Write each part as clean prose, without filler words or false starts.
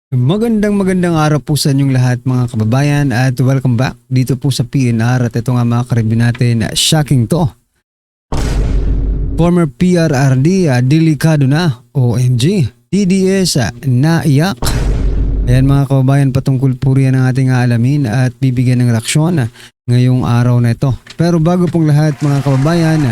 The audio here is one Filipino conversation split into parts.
Magandang araw po sa inyong lahat mga kababayan at welcome back dito po sa PNR at ito nga mga karibin natin, shocking to. Former PRRD, delikado na, OMG, TDS naiyak. Ayan mga kababayan, patungkol po riyan ang ating aalamin at bibigyan ng reaksyon ngayong araw na ito. Pero bago pong lahat mga kababayan,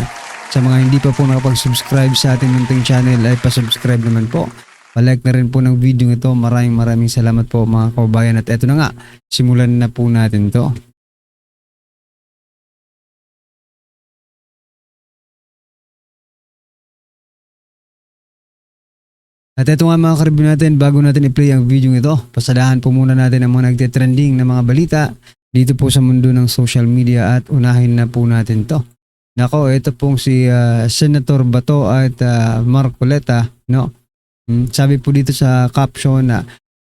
sa mga hindi pa po nakapag-subscribe sa ating munting channel ay pasubscribe naman po. Palike na rin po ng video ito. Maraming salamat po mga kababayan. At eto na nga, simulan na po natin to. At eto nga mga karibyo natin, bago natin i-play ang video ito, pasadahan po muna natin ang mga nagtitrending na mga balita dito po sa mundo ng social media at unahin na po natin to. Nako, ito pong si Senator Bato at Marcoleta, no? Sabi po dito sa caption na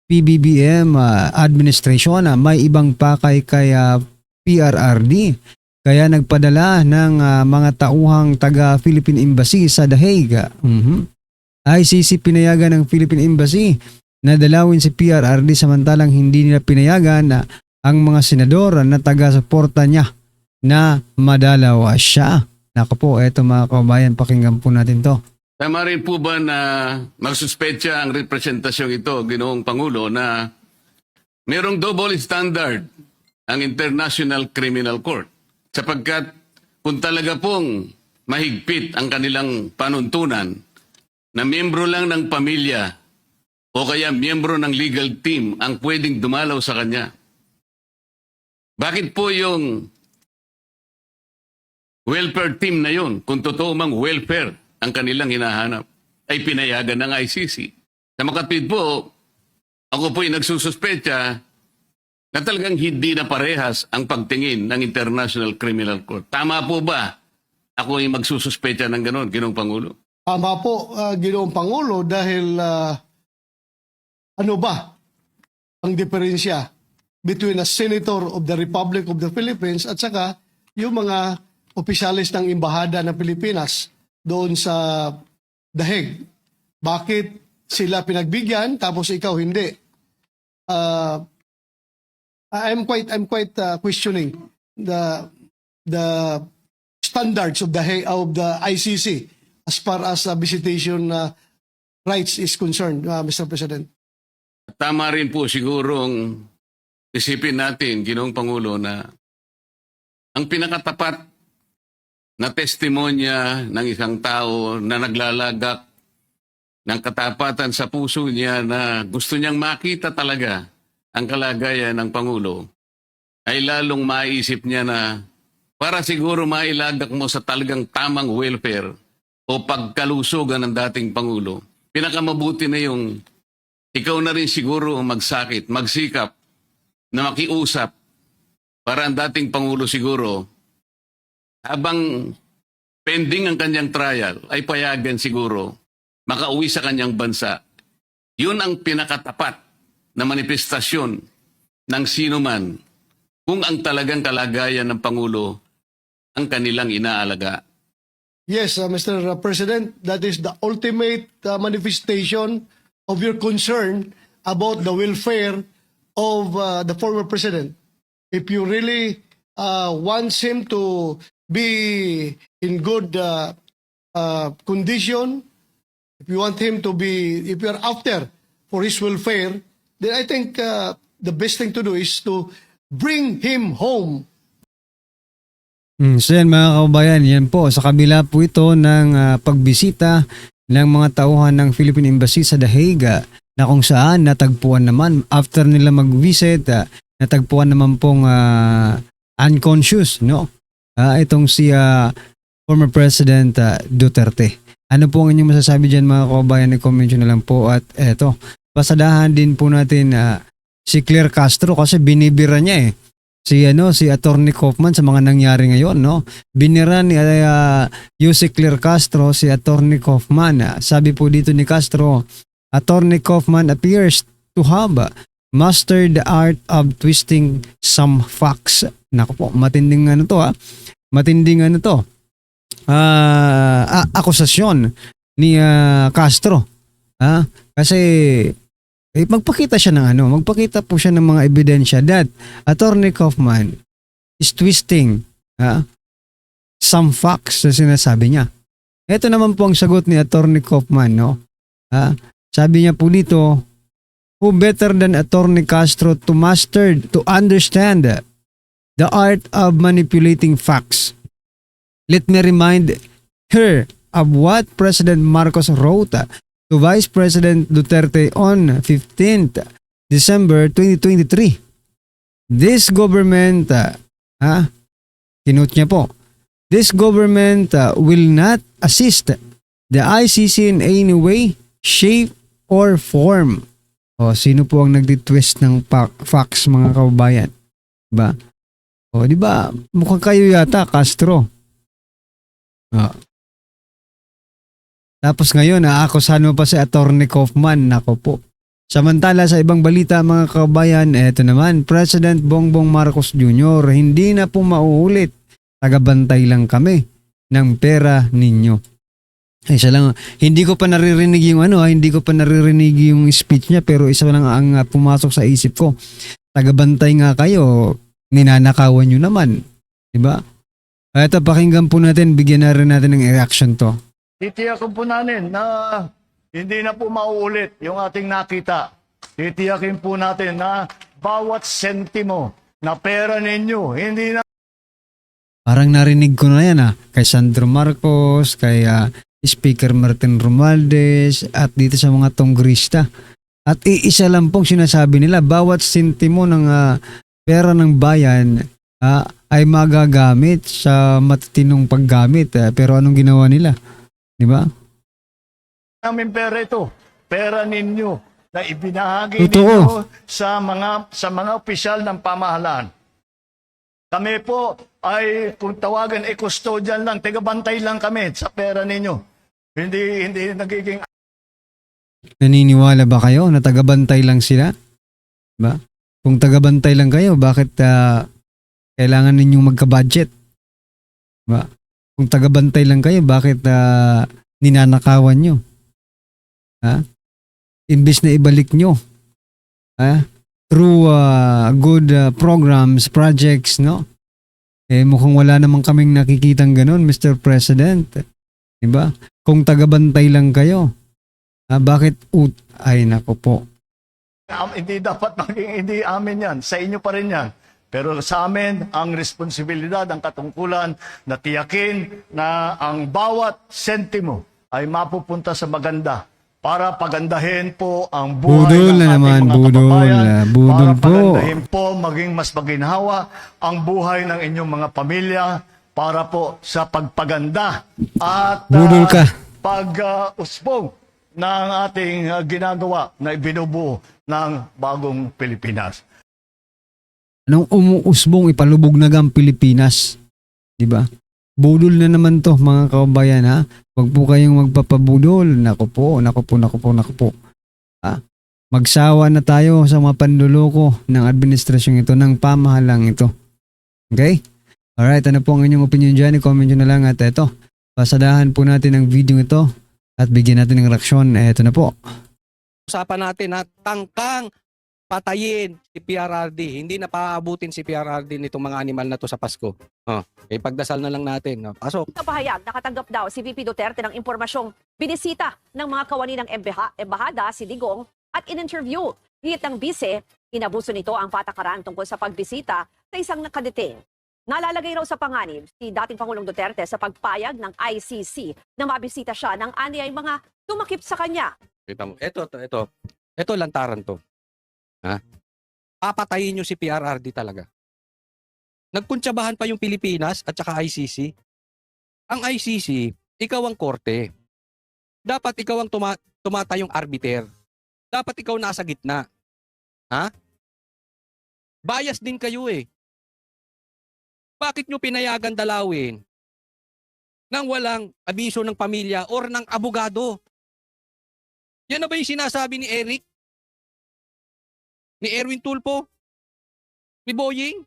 PBBM administration may ibang pakay kay PRRD kaya nagpadala ng mga tauhang taga Philippine Embassy sa The Hague. ICC pinayagan ng Philippine Embassy na dalawin si PRRD samantalang hindi nila pinayagan ang mga senador na taga-suporta niya na madalaw siya. Nako po, eto mga kabayan, pakinggan po natin to. Tama rin po ba na magsuspecha ang representasyong ito, Ginoong Pangulo, na mayroong double standard ang International Criminal Court? Sapagkat kung talaga pong mahigpit ang kanilang panuntunan na miyembro lang ng pamilya o kaya miyembro ng legal team ang pwedeng dumalaw sa kanya, bakit po yung welfare team na yun, kung totoo mang welfare ang kanilang hinahanap, ay pinayagan ng ICC? Sa makatwid po, ako po'y nagsususpecha na talagang hindi na parehas ang pagtingin ng International Criminal Court. Tama po ba ako ay magsususpecha ng ganon, Ginoong Pangulo? Tama po, Ginoong Pangulo, dahil ano ba ang diferensya between a Senator of the Republic of the Philippines at saka yung mga opisyalis ng Embahada ng Pilipinas doon sa The Hague? Bakit sila pinagbigyan tapos ikaw hindi? I'm quite questioning the standards of the ICC as far as visitation rights is concerned, Mr. President. Tama rin po sigurong isipin natin, Ginoong Pangulo, na ang pinakatapat na testimonya ng isang tao na naglalagak ng katapatan sa puso niya na gusto niyang makita talaga ang kalagayan ng Pangulo, ay lalong maisip niya na para siguro mailagak mo sa talagang tamang welfare o pagkalusugan ng dating Pangulo, pinakamabuti na yung ikaw na rin siguro magsakit, magsikap na makiusap para ang dating Pangulo siguro habang pending ang kanyang trial, ay payagan siguro makauwi sa kanyang bansa. Yun ang pinakatapat na manifestasyon ng sino man kung ang talagang kalagayan ng Pangulo ang kanilang inaalaga. Yes, Mr. President, that is the ultimate manifestation of your concern about the welfare of the former president. If you really want him to be in good condition, if you want him to be, if you are after for his welfare, then I think the best thing to do is to bring him home. So yan mga kababayan, yan po, sa kabila po ito ng pagbisita ng mga tauhan ng Philippine Embassy sa The Hague, na kung saan natagpuan naman, after nila mag-visit, natagpuan naman pong unconscious, no? Itong si former President Duterte. Ano po ang inyong masasabi dyan mga kababayan? I-comment nyo na lang po. At eto, pasadahan din po natin si Claire Castro kasi binibira niya si Attorney Kaufman sa mga nangyari ngayon, no? Binira ni Yusek Claire Castro si Attorney Kaufman. Sabi po dito ni Castro, Attorney Kaufman appears to have mastered the art of twisting some facts. Nako po, matinding akusasyon ni Castro. Kasi magpakita siya ng magpakita po siya ng mga ebidensya that Attorney Kaufman is twisting some facts na sinasabi niya. Ito naman po ang sagot ni Attorney Kaufman, no? Sabi niya po dito, who better than Attorney Castro to understand the art of manipulating facts. Let me remind her of what President Marcos wrote to Vice President Duterte on 15th December 2023. This government, kinote niya po, this government will not assist the ICC in any way, shape, or form. O, sino po ang nagtitwist ng facts, mga kababayan? Diba? O, diba? Mukhang kayo yata, Castro. Tapos ngayon, aakusahan mo pa si Attorney Kaufman. Nako po. Samantala sa ibang balita, mga kababayan, eto naman, President Bongbong Marcos Jr., hindi na po mauulit. Tagabantay lang kami ng pera ninyo. Isa lang, hindi ko pa naririnig yung speech niya, pero isa lang ang pumasok sa isip ko. Tagabantay nga kayo, ninanakawan nyo naman. Diba? Eto, pakinggan po natin, bigyan na rin natin ng reaction to. Titiyakin po natin na hindi na po mauulit yung ating nakita. Titiyakin po natin na bawat sentimo na pera ninyo, hindi na Parang narinig ko na yan kay Sandro Marcos, kay Speaker Martin Romualdez, at dito sa mga tonggrista. At iisa lang pong sinasabi nila, bawat sentimo ng pera ng bayan ay magagamit sa matitinong paggamit. Pero anong ginawa nila? Di ba? namin pera ito. Pera ninyo na ibinahagi Totoo. ninyo sa mga opisyal ng pamahalaan. Kami po ay kung tawagan custodian lang, tagabantay lang kami sa pera ninyo. Hindi nagiging Naniniwala ba kayo na tagabantay lang sila? Ba? Kung tagabantay lang kayo, bakit kailangan ninyong magka-budget? Ba? Kung tagabantay lang kayo, bakit ninanakawan nyo? Imbis na ibalik nyo through good programs, projects, no? Mukhang wala namang kaming nakikitang ganun, Mr. President. Diba? Kung tagabantay lang kayo, bakit ay nako po. hindi dapat maging hindi amin yan. Sa inyo pa rin yan. Pero sa amin, ang responsibilidad, ang katungkulan na tiyakin na ang bawat sentimo ay mapupunta sa maganda para pagandahin po ang buhay Budol ng na ating naman, mga budol. kababayan, Budol para po. pagandahin po, maging mas maginhawa ang buhay ng inyong mga pamilya para po sa pagpaganda at Budol ka. pag-usbong ng ating ginagawa na ibinubuo ng bagong Pilipinas. Anong umuusbong ipalubog na ang Pilipinas? Diba? Budol na naman to, mga kababayan, ha? Huwag po kayong magpapabudol. Nako po. Magsawa na tayo sa mga panluloko ng administrasyon ito, ng pamahalang ito. Okay? Alright, ano po ang inyong opinion dyan? I-comment nyo na lang at eto. Pasadahan po natin ang video ito at bigyan natin ng reaksyon. Eto na po. Usapan natin na tangkang patayin si PRRD. Hindi na paaabutin si PRRD nitong mga animal na to sa Pasko. Pagdasal na lang natin. Pasok. Sa pahayag, nakatanggap daw si VP Duterte ng impormasyong binisita ng mga kawani ng embahada si Digong at in-interview. Higit ng bise, inabuso nito ang patakaran tungkol sa pagbisita sa isang nakadetain. Nalalagay raw sa panganib si dating Pangulong Duterte sa pagpayag ng ICC na mabisita siya ng anyay mga tumakip sa kanya. Kita mo. Ito lantaran to. Papatayin nyo si PRRD talaga. Nagkuntsabahan pa yung Pilipinas at saka ICC. Ang ICC, ikaw ang korte. Dapat ikaw ang tumatayong arbiter. Dapat ikaw nasa gitna. Bias din kayo eh. Bakit nyo pinayagan dalawin nang walang abiso ng pamilya or ng abogado? Yan na ba yung sinasabi ni Eric? Ni Erwin Tulfo? Ni Boying?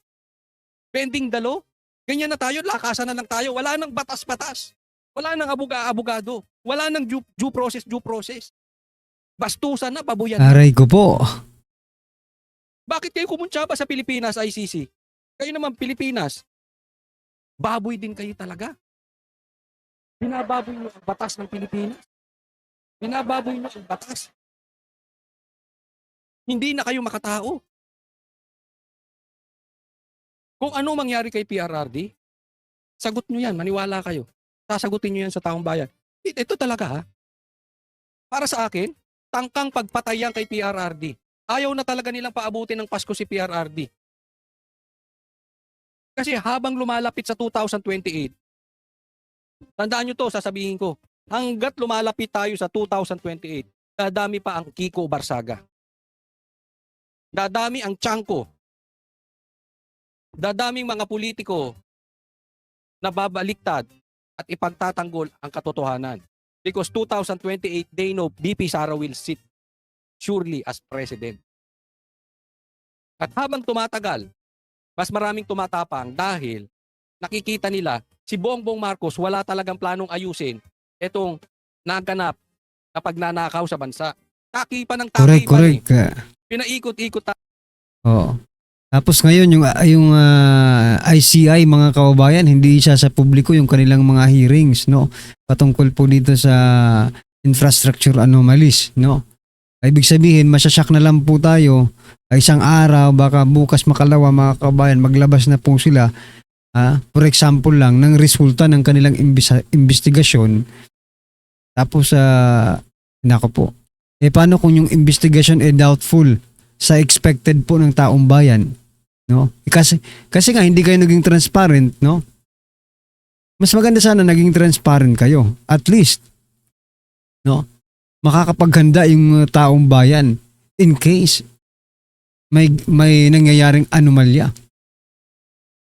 Pending dalo? Ganyan na tayo, lakasan na lang tayo. Wala nang batas-batas. Wala nang abogado. Wala nang due process. Bastusan na, pabuyan na. Aray ko po. Bakit kayo kumuntsaba sa Pilipinas, ICC? Kayo naman Pilipinas. Baboy din kayo talaga. Binababoy niyo ang batas ng Pilipinas. Binababoy niyo ang batas. Hindi na kayo makatao. Kung ano mangyari kay PRRD, sagot nyo yan, maniwala kayo. Sasagutin nyo yan sa taong bayan. Ito talaga ha. Para sa akin, tangkang pagpatayan kay PRRD. Ayaw na talaga nilang paabutin ng Pasko si PRRD. Kasi habang lumalapit sa 2028, tandaan nyo to, sasabihin ko, hanggat lumalapit tayo sa 2028, dadami pa ang Kiko Barsaga. Dadami ang Tiangco. Dadaming mga politiko na babaliktad at ipagtatanggol ang katotohanan. Because 2028, they know BP Sara will sit surely as president. At habang tumatagal, mas maraming tumatapang dahil nakikita nila si Bongbong Marcos wala talagang planong ayusin itong naganap na pagnanakaw sa bansa. Taki pa ng taki pa Correct. Pinaikot-ikot Oo. Tapos ngayon yung ICI mga kababayan, hindi siya sa publiko yung kanilang mga hearings, no? Patungkol po dito sa infrastructure anomalies, no? Ibig sabihin, masyasyak na lang po tayo, ay isang araw, baka bukas makalawa mga kababayan, maglabas na po sila, for example lang, ng resulta ng kanilang investigasyon. Tapos, nako po, paano kung yung investigation doubtful sa expected po ng taong bayan? No? Kasi nga hindi kayo naging transparent, no? Mas maganda sana naging transparent kayo. At least, no? Makakapaghanda yung taong bayan in case may nangyayaring anomalya.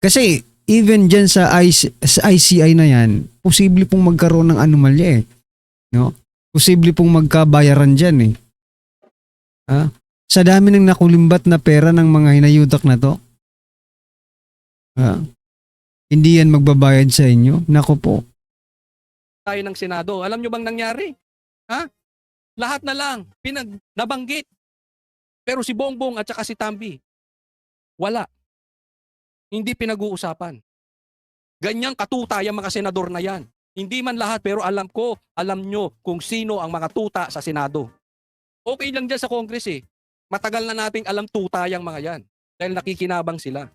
Kasi even dyan sa ICI na yan, posible pong magkaroon ng anomalya eh. No? Posible pong magkabayaran dyan eh. Sa dami ng nakulimbat na pera ng mga hinayutak na to, hindi yan magbabayad sa inyo. Nako po. tayo ng Senado. Alam nyo bang nangyari? Ha? Lahat na lang, nabanggit. Pero si Bongbong at saka si Tambi, wala. Hindi pinag-uusapan. Ganyang katuta yung mga senador na yan. Hindi man lahat, pero alam nyo kung sino ang mga tuta sa Senado. Okay lang dyan sa Congress eh. Matagal na nating alam tuta yung mga yan. Dahil nakikinabang sila.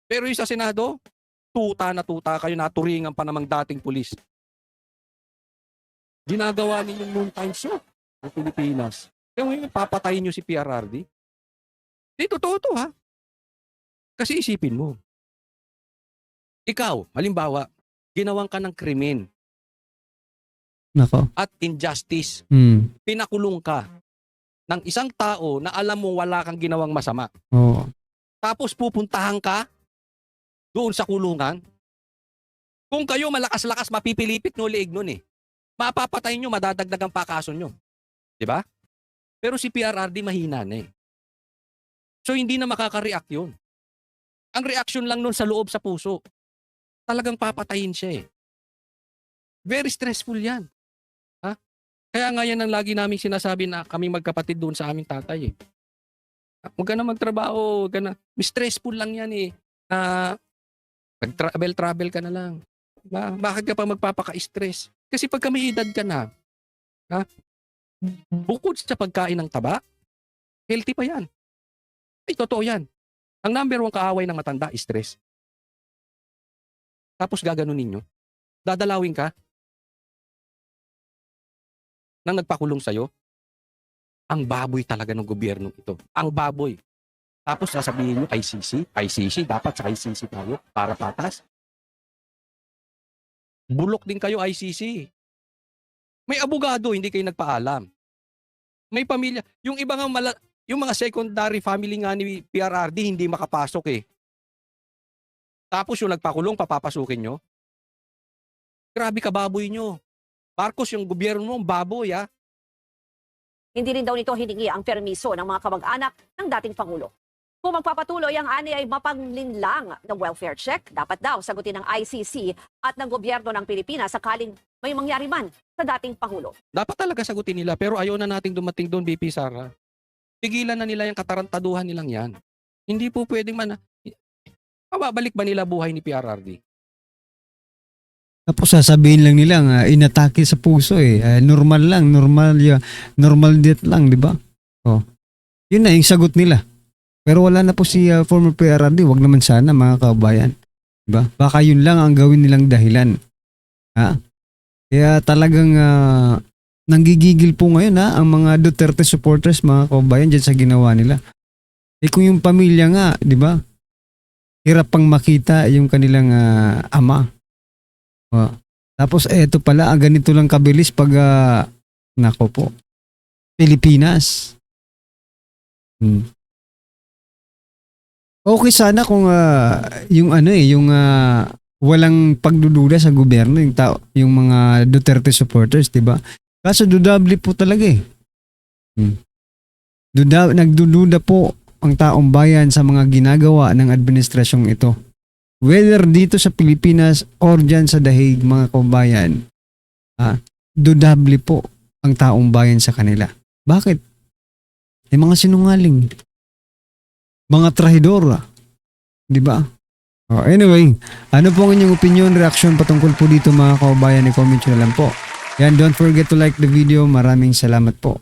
Pero yung sa Senado, tuta na tuta kayo, naturingan pa namang dating pulis. Ginagawa ninyo noontime show ng Pilipinas. Kaya ngayon, papatayin nyo si PRRD. Di totoo to ha. Kasi isipin mo. Ikaw, halimbawa, ginawang ka ng krimen Nako. at injustice. Hmm. Pinakulong ka ng isang tao na alam mo wala kang ginawang masama. Oo. Tapos pupuntahan ka doon sa kulungan. Kung kayo malakas-lakas, mapipilipit nyo liig nun eh. Mapapatay nyo, madadagdagan pa kaso nyo. Diba? Pero si PRRD mahina na eh. So hindi na makaka-react yun. Ang reaction lang nun sa loob sa puso. Talagang papatayin siya eh. Very stressful yan. Ha? Kaya nga yan ang lagi namin sinasabi na kami magkapatid doon sa aming tatay eh. Huwag ka na magtrabaho, huwag ka na. Stressful lang yan eh. Mag-travel ka na lang. Bakit ka pa magpapaka-stress? Kasi pagka may edad ka na, bukod sa pagkain ng taba, healthy pa yan. Ay, totoo yan. Ang number 1 kaaway ng matanda, stress. Tapos gaganon ninyo. Dadalawin ka nang nagpakulong sa'yo. Ang baboy talaga ng gobyerno ito. Ang baboy. Tapos sasabihin nyo, ICC, dapat sa ICC tayo para patas. Bulok din kayo, ICC. May abogado, hindi kayo nagpaalam. May pamilya. Yung iba nga yung mga secondary family nga ni PRRD hindi makapasok eh. Tapos yung nagpakulong, papapasukin nyo. Grabe ka baboy nyo. Marcos, yung gobyerno mo, baboy ha. Hindi rin daw nito hiningi ang permiso ng mga kamag-anak ng dating Pangulo. Kung magpapatuloy ang ani ay mapanglinlang ng welfare check, dapat daw sagutin ng ICC at ng gobyerno ng Pilipinas sakaling may mangyari man sa dating Pangulo. Dapat talaga sagutin nila pero ayaw na nating dumating doon, BP Sara. Tigilan na nila yung katarantaduhan nilang yan. Hindi po pwedeng mababalik ba nila buhay ni PRRD? Tapos sasabihin lang nila nga inatake sa puso normal lang, normal death lang, di ba? Oh. Yun na yung sagot nila. Pero wala na po si former PRRD, wag naman sana mga kabayan. Di ba? Baka yun lang ang gawin nilang dahilan. Ha? Kaya talagang nanggigigil po ngayon ang mga Duterte supporters, mga kabayan, dyan sa ginawa nila. Kung yung pamilya nga, di ba? Hirap pang makita yung kanilang ama. Tapos eto pala, ganito lang kabilis pag nako po, Pilipinas. Okay sana kung yung walang pagdududa sa gobyerno yung yung mga Duterte supporters, 'di ba? Kaso dudable po talaga nagdududa po ang taong bayan sa mga ginagawa ng administrasyong ito. Whether dito sa Pilipinas or dyan sa Dahig, mga kabayan, dudable po ang taong bayan sa kanila. Bakit? Mga sinungaling. Mga trahidor. Di ba? Anyway, ano po ang inyong opinion, reaction patungkol po dito mga kabayan? I-comment nyo na lang po. Yan, don't forget to like the video. Maraming salamat po.